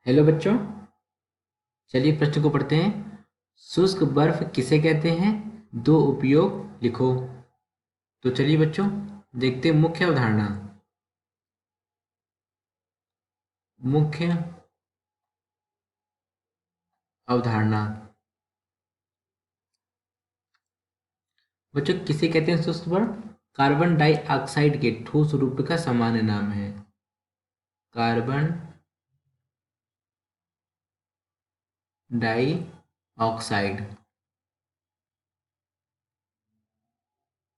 Hello बच्चों, चलिए प्रश्न को पढ़ते हैं। शुष्क बर्फ किसे कहते हैं? दो उपयोग लिखो। तो चलिए बच्चों, देखते हैं मुख्य अवधारणा। मुख्य अवधारणा बच्चों, किसे कहते हैं शुष्क बर्फ? कार्बन डाइऑक्साइड के ठोस रूप का सामान्य नाम है। Carbon dioxide.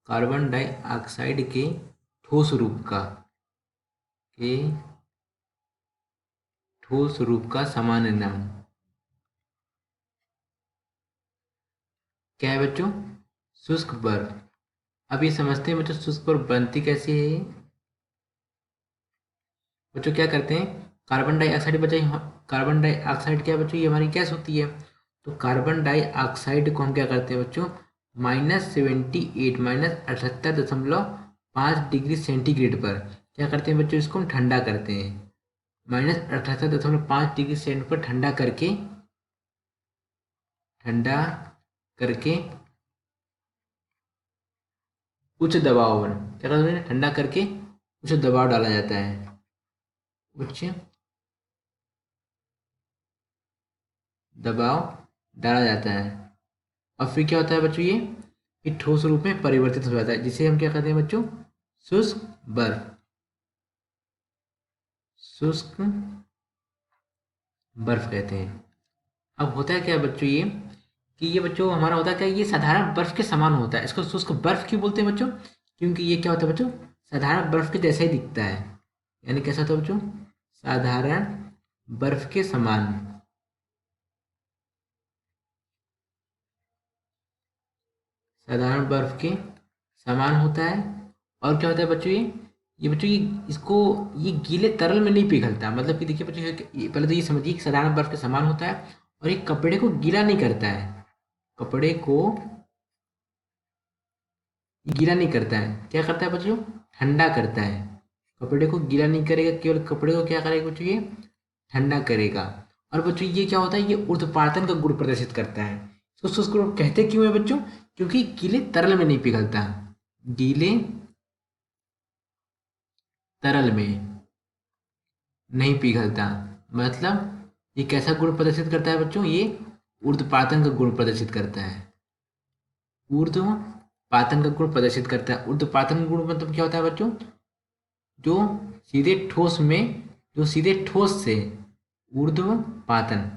कार्बन डाइऑक्साइड के ठोस रूप का के ठोस रूप का सामान्य नाम क्या है बच्चों? शुष्क बर्फ। अब ये समझते हैं बच्चों, शुष्क बर्फ बनती कैसे है ये। बच्चों क्या करते हैं, कार्बन डाइऑक्साइड बच्चों कार्बन डाइऑक्साइड क्या है बच्चों? ये हमारी गैस होती है। तो कार्बन डाइऑक्साइड को हम क्या करते हैं बच्चों, -78 -78.5 डिग्री सेंटीग्रेड पर क्या करते हैं बच्चों, इसको हम ठंडा करते हैं। -78.5 डिग्री सेंटीग्रेड पर ठंडा करके उच्च दबाव पर क्या करते हैं, ठंडा करके उच्च दबाव डाला जाता है। उच्च दबाव डाला जाता है और फिर क्या होता है बच्चों, ये ठोस रूप में परिवर्तित हो जाता है, जिसे हम क्या कहते हैं बच्चों, शुष्क बर्फ। शुष्क बर्फ कहते हैं। अब होता है क्या बच्चों, ये कि ये बच्चों हमारा होता है क्या, ये साधारण बर्फ के समान होता है। इसको शुष्क बर्फ क्यों बोलते हैं बच्चों? क्योंकि ये क्या होता है बच्चों, साधारण बर्फ के जैसा ही दिखता है। यानी कैसा होता है बच्चों, साधारण बर्फ के समान। साधारण बर्फ के समान होता है। और क्या होता है बच्चों, ये बच्चों ये इसको ये गीले तरल में नहीं पिघलता। मतलब कि देखिए बच्चों, पहले तो ये समझिए कि साधारण बर्फ के समान होता है और ये कपड़े को गीला नहीं करता है। कपड़े को ये गीला नहीं करता है, क्या करता है बच्चों, ठंडा करता है। कपड़े को गीला नहीं करेगा, केवल कपड़े को क्या करेगा बच्चों, ये ठंडा करेगा। और बच्चों ये क्या होता है, ये ऊर्ध्वपातन का गुण प्रदर्शित करता है। तो उसको कहते क्यों है बच्चों? क्योंकि गीले तरल में नहीं पिघलता। गीले तरल में नहीं पिघलता। मतलब ये कैसा गुण प्रदर्शित करता है बच्चों, ये ऊर्ध्वपातन का गुण प्रदर्शित करता है। ऊर्ध्वपातन का गुण प्रदर्शित करता है। ऊर्ध्वपातन गुण मतलब क्या होता है बच्चों, जो सीधे ठोस में जो सीधे ठोस से ऊर्ध्वपातन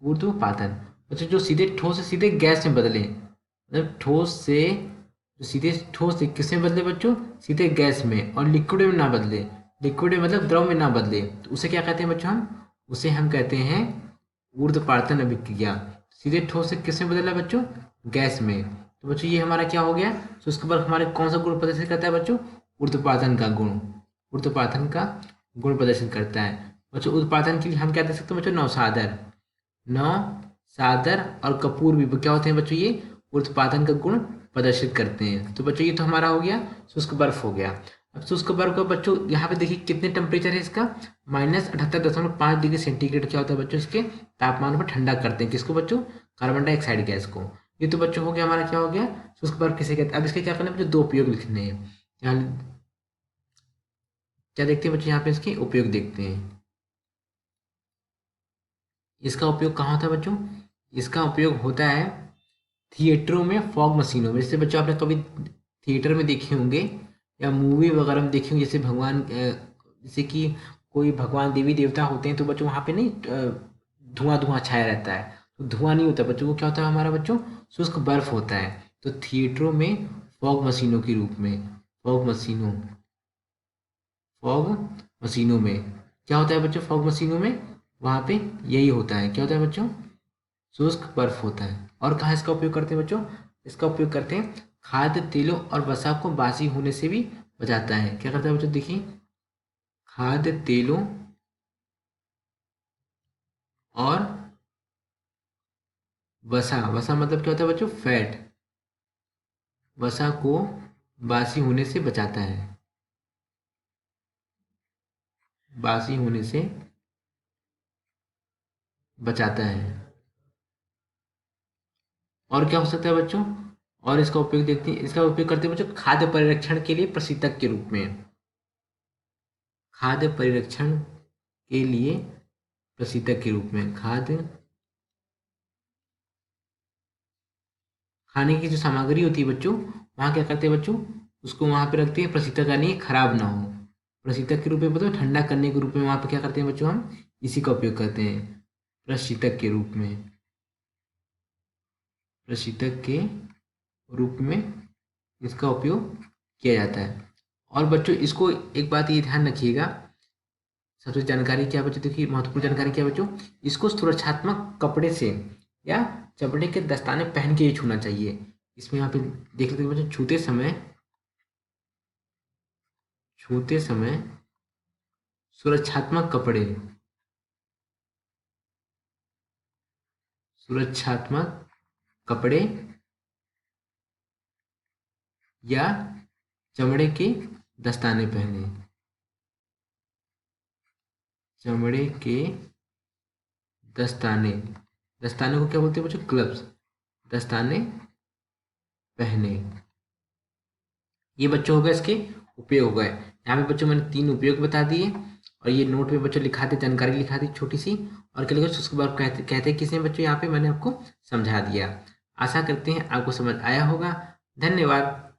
ऊर्ध्वपातन बच्चों, जो सीधे ठोस से सीधे गैस में बदले। मतलब ठोस से जो सीधे ठोस से किस में बदले बच्चों, सीधे गैस में, और लिक्विड में ना बदले। लिक्विड में मतलब द्रव में ना बदले, तो उसे क्या कहते हैं बच्चों, उसे हम कहते हैं ऊर्ध्वपातन अभिक्रिया। सीधे ठोस से किस में बदला बच्चों, गैस में। तो बच्चों ये हमारा क्या हो गया, शुष्क बर्फ हमारे कौन सा गुण प्रदर्शित करता है बच्चों, ऊर्ध्वपातन का गुण। ऊर्ध्वपातन का गुण प्रदर्शित करता है। बच्चों उत्पादन के लिए हम क्या दे सकते हैं बच्चों, नौसादर। नौ सादर और कपूर भी क्या होते हैं बच्चों, ये उत्पादन का गुण प्रदर्शित करते हैं। तो बच्चों ये तो हमारा हो गया, शुष्क बर्फ हो गया। अब शुष्क बर्फ का बच्चों यहाँ पे देखिए कितने टेम्परेचर है इसका, -78.5 डिग्री सेंटीग्रेड क्या होता है बच्चों, इसके तापमान पर ठंडा करते हैं किसको बच्चों, कार्बन डाइऑक्साइड गैस को। ये तो बच्चों हो गया हमारा, क्या हो गया, शुष्क बर्फ किसे कहते हैं। अब इसके क्या करना है बच्चों, दो उपयोग लिखने हैं। यहाँ क्या देखते हैं बच्चों, यहाँ पे इसके उपयोग देखते हैं। इसका उपयोग कहाँ होता है बच्चों, इसका उपयोग होता है थिएटरों में, फॉग मशीनों में। जैसे बच्चों आपने कभी थिएटर में देखे होंगे या मूवी वगैरह में देखे होंगे, जैसे जैसे कि कोई भगवान देवी देवता होते हैं, तो बच्चों वहाँ पे नहीं धुआं धुआं छाया रहता है। तो धुआं नहीं होता बच्चों, वो क्या होता है हमारा बच्चों, शुष्क बर्फ होता है। तो थिएटरों में फॉग मशीनों के रूप में, फॉग मशीनों फॉग मशीनों में क्या होता है बच्चों, फॉग मशीनों में वहाँ पे यही होता है, क्या होता है बच्चों, शुष्क बर्फ होता है। और कहाँ इसका उपयोग करते हैं बच्चों, इसका उपयोग करते हैं खाद्य तेलों और वसा को बासी होने से भी बचाता है। क्या करता है बच्चों, देखिए खाद्य तेलों और वसा, वसा मतलब क्या होता है बच्चों, फैट, वसा को बासी होने से बचाता है। बासी होने से बचाता है। और क्या हो सकता है बच्चों? और इसका उपयोग देखते हैं, इसका उपयोग करते हैं बच्चों खाद्य परिरक्षण के लिए प्रशीतक के रूप में। खाद्य परिरक्षण के लिए प्रशीतक के रूप में, खाद्य खाने की जो सामग्री होती है बच्चों, वहाँ क्या करते हैं बच्चों, उसको वहाँ पे रखते हैं प्रशीतक, यानी खराब ना हो। प्रशीतक के रूप में मतलब ठंडा करने के रूप में वहाँ पे क्या करते हैं बच्चों, हम इसी का उपयोग करते हैं प्रशीतक के रूप में। प्रशीतक के रूप में इसका उपयोग किया जाता है। और बच्चों इसको एक बात ये ध्यान रखिएगा, सबसे जानकारी क्या है बच्चों, देखिए महत्वपूर्ण जानकारी क्या है बच्चों, इसको सुरक्षात्मक कपड़े से या चमड़े के दस्ताने पहन के ही छूना चाहिए। इसमें यहाँ पे देख लेते हैं बच्चों, छूते समय सुरक्षात्मक कपड़े, सुरक्षात्मक कपड़े या चमड़े के दस्ताने पहने, चमड़े के दस्ताने, दस्ताने को क्या बोलते हैं बच्चों, ग्लव्स, दस्ताने पहने। ये बच्चों हो गए इसके उपयोग हो गए। यहाँ पे बच्चों मैंने 3 उपयोग बता दिए, और ये नोट में बच्चों लिखा दी, जानकारी लिखा दी छोटी सी, और क्या लिखा उसके बाद कहते कहते किसे बच्चों, यहाँ पे मैंने आपको समझा दिया। आशा करते हैं आपको समझ आया होगा। धन्यवाद।